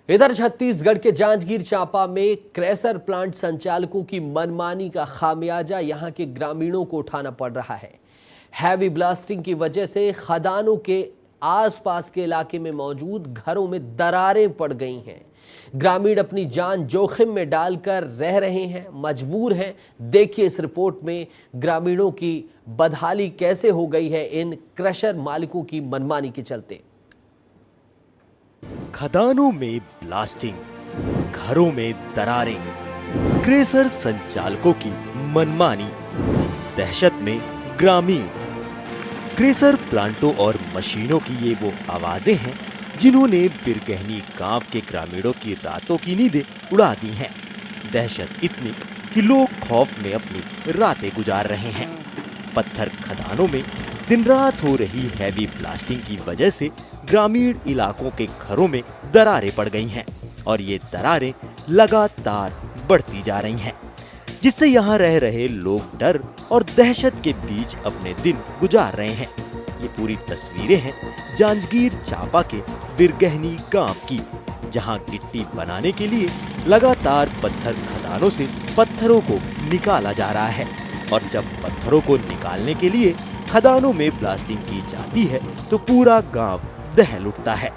इधर छत्तीसगढ़ के जांजगीर चांपा में क्रेशर प्लांट संचालकों की मनमानी का खामियाजा यहां के ग्रामीणों को उठाना पड़ रहा है। हैवी ब्लास्टिंग की वजह से खदानों के आसपास के इलाके में मौजूद घरों में दरारें पड़ गई हैं। ग्रामीण अपनी जान जोखिम में डालकर रह रहे हैं, मजबूर हैं। देखिए इस रिपोर्ट में ग्रामीणों की बदहाली कैसे हो गई है इन क्रशर मालिकों की मनमानी के चलते। खदानों में ब्लास्टिंग, घरों में दरारें, क्रेशर संचालकों की मनमानी, दहशत में ग्रामीण। क्रेशर प्लांटों और मशीनों की ये वो आवाजें हैं जिन्होंने बिरगहनी गांव के ग्रामीणों की रातों की नींदें उड़ा दी हैं। दहशत इतनी कि लोग खौफ में अपनी रातें गुजार रहे हैं। पत्थर खदानों में दिन रात हो रही हैवी ब्लास्टिंग की वजह से ग्रामीण इलाकों के घरों में दरारें पड़ गई हैं और ये दरारें लगातार बढ़ती जा रही हैं, जिससे यहाँ रह रहे लोग डर और दहशत के बीच अपने दिन गुजार रहे हैं। ये पूरी तस्वीरें हैं जांजगीर चांपा के बिरगहनी गांव की, जहां गिट्टी बनाने के लिए लगातार पत्थर खदानों से पत्थरों को निकाला जा रहा है और जब पत्थरों को निकालने के लिए खदानों में ब्लास्टिंग की जाती है तो पूरा गांव दहल उठता है।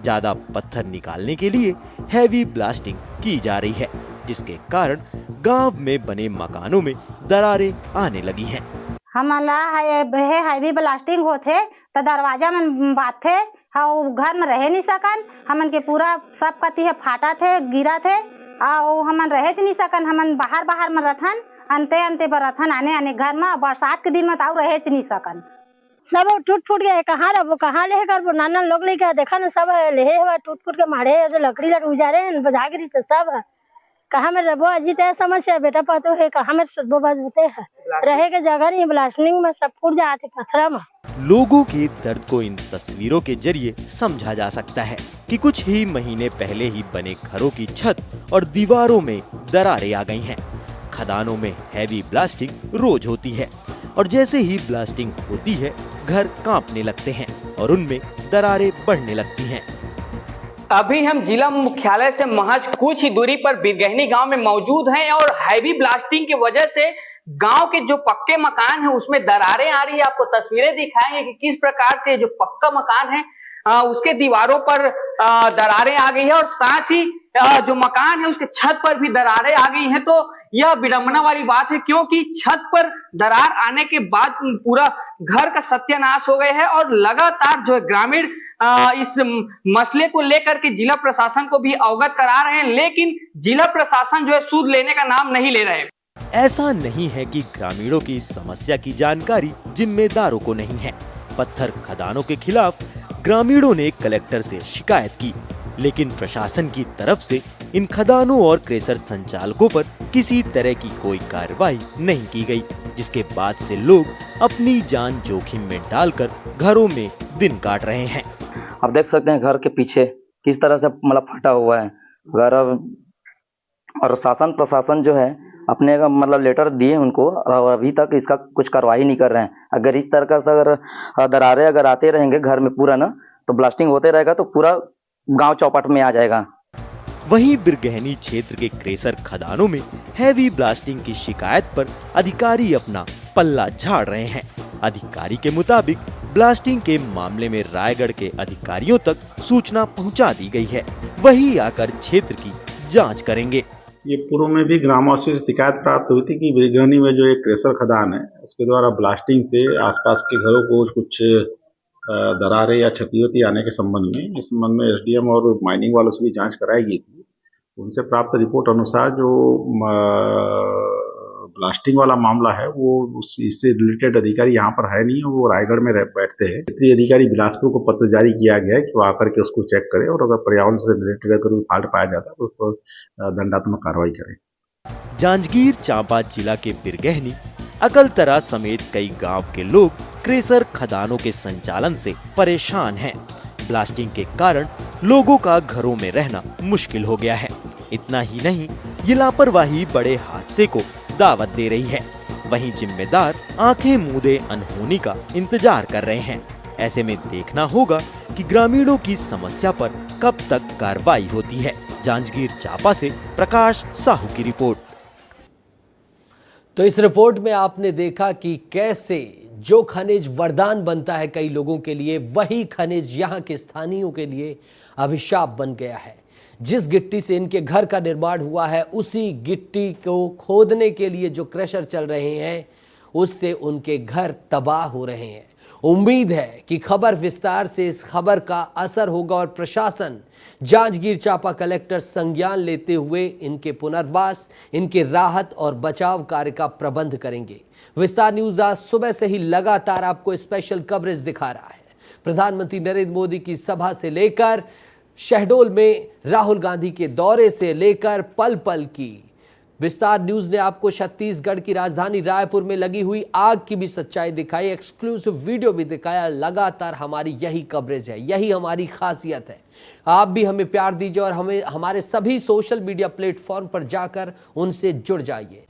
ज्यादा पत्थर निकालने के लिए हैवी ब्लास्टिंग की जा रही है, जिसके कारण गांव में बने मकानों में दरारें आने लगी हैं। हमला हैवी ब्लास्टिंग होथे तो दरवाजा में बात थे, घर में रह नहीं सकन। हमन के पूरा सब कती है फाटा थे, गिरा थे और हमन रह नहीं सकन। हमन बाहर में रथन, अंते पर रथन आने घर में। बरसात के दिन में तो रह नहीं सकन। सब टूट फूट गए, कहाँ रहो कहाँ ले कर नाना लोग लेके देखा ना, सब ले टूट फूट के मारे लकड़ी लट उजारे बजागिरी तो सब कहाँ में रहो। अजीत है समस्या बेटा पातो है, कहाँ में सदबो बात होते हैं, रहे के जगह नहीं, ब्लास्टिंग में सब फूट जाते पत्थर में। लोगों के दर्द को इन तस्वीरों के जरिए समझा जा सकता है कि कुछ ही महीने पहले ही बने घरों की छत और दीवारों में दरारें आ गई हैं। खदानों में हैवी ब्लास्टिंग रोज होती है और जैसे ही ब्लास्टिंग होती है घर कांपने लगते हैं और उनमें दरारें बढ़ने लगती हैं। अभी हम जिला मुख्यालय से महज कुछ ही दूरी पर बिरगहनी गांव में मौजूद हैं और हैवी ब्लास्टिंग की वजह से गांव के जो पक्के मकान हैं उसमें दरारें आ रही है। आपको तस्वीरें दिखाएंगे कि किस प्रकार से जो पक्का मकान है उसके दीवारों पर दरारें आ गई है और साथ ही जो मकान है उसके छत पर भी दरारें आ गई हैं। तो यह विडंबना वाली बात है, क्योंकि छत पर दरार आने के बाद पूरा घर का सत्यानाश हो गया है और लगातार जो है ग्रामीण इस मसले को लेकर के जिला प्रशासन को भी अवगत करा रहे हैं, लेकिन जिला प्रशासन जो है सूद लेने का नाम नहीं ले रहे। ऐसा नहीं है कि ग्रामीणों की इस समस्या की जानकारी जिम्मेदारों को नहीं है। पत्थर खदानों के खिलाफ ग्रामीणों ने कलेक्टर से शिकायत की, लेकिन प्रशासन की तरफ से इन खदानों और क्रेशर संचालकों पर किसी तरह की कोई कार्रवाई नहीं की गई, जिसके बाद से लोग अपनी जान जोखिम में डालकर घरों में दिन काट रहे हैं। आप देख सकते हैं घर के पीछे किस तरह से मतलब फटा हुआ है घर। और शासन प्रशासन जो है अपने का मतलब लेटर दिए उनको और अभी तक इसका कुछ कार्रवाई नहीं कर रहे हैं। अगर इस तरह से अगर दरारें अगर आते रहेंगे घर में पूरा ना, तो ब्लास्टिंग होते रहेगा तो पूरा गांव चौपट में आ जाएगा। वहीं बिरगहनी क्षेत्र के क्रेशर खदानों में हैवी ब्लास्टिंग की शिकायत पर अधिकारी अपना पल्ला झाड़ रहे हैं। अधिकारी के मुताबिक ब्लास्टिंग के मामले में रायगढ़ के अधिकारियों तक सूचना पहुंचा दी गई है, वही आकर क्षेत्र की जांच करेंगे। ये पूर्व में भी ग्रामवासियों से शिकायत प्राप्त हुई थी कि बिरगहनी में जो एक क्रेशर खदान है उसके द्वारा ब्लास्टिंग से आसपास के घरों को कुछ दरारें या क्षति आने के संबंध में, इस संबंध में एसडीएम और माइनिंग वालों से भी जांच कराई गई थी। उनसे प्राप्त रिपोर्ट अनुसार जो ब्लास्टिंग वाला मामला है वो इससे रिलेटेड अधिकारी यहाँ पर है नहीं, वो रायगढ़ में बैठते हैं। क्षेत्रीय अधिकारी बिलासपुर को पत्र जारी किया गया है कि वो आकर के उसको चेक करे और अगर पर्यावरण से रिलेटेड अगर कोई फॉल्ट पाया जाता है तो उस पर दंडात्मक कार्रवाई करें। जांजगीर चांपा जिला के बिरगहनी, अकलतरा समेत कई गांव के लोग क्रेशर खदानों के संचालन से परेशान हैं। ब्लास्टिंग के कारण लोगों का घरों में रहना मुश्किल हो गया है। इतना ही नहीं, ये लापरवाही बड़े हादसे को दावत दे रही है। वहीं जिम्मेदार आंखें मूंदे अनहोनी का इंतजार कर रहे हैं। ऐसे में देखना होगा कि ग्रामीणों की समस्या पर कब तक कार्रवाई होती है। जांजगीर चांपा से प्रकाश साहू की रिपोर्ट। तो इस रिपोर्ट में आपने देखा कि कैसे जो खनिज वरदान बनता है कई लोगों के लिए, वही खनिज यहाँ के स्थानीयों के लिए अभिशाप बन गया है। जिस गिट्टी से इनके घर का निर्माण हुआ है, उसी गिट्टी को खोदने के लिए जो क्रशर चल रहे हैं, उससे उनके घर तबाह हो रहे हैं। उम्मीद है कि खबर विस्तार से इस खबर का असर होगा और प्रशासन जांजगीर चांपा कलेक्टर संज्ञान लेते हुए इनके पुनर्वास, इनके राहत और बचाव कार्य का प्रबंध करेंगे। विस्तार न्यूज आज सुबह से ही लगातार आपको स्पेशल कवरेज दिखा रहा है। प्रधानमंत्री नरेंद्र मोदी की सभा से लेकर शहडोल में राहुल गांधी के दौरे से लेकर पल पल की विस्तार न्यूज ने आपको छत्तीसगढ़ की राजधानी रायपुर में लगी हुई आग की भी सच्चाई दिखाई, एक्सक्लूसिव वीडियो भी दिखाया। लगातार हमारी यही कवरेज है, यही हमारी खासियत है। आप भी हमें प्यार दीजिए और हमें हमारे सभी सोशल मीडिया प्लेटफॉर्म पर जाकर उनसे जुड़ जाइए।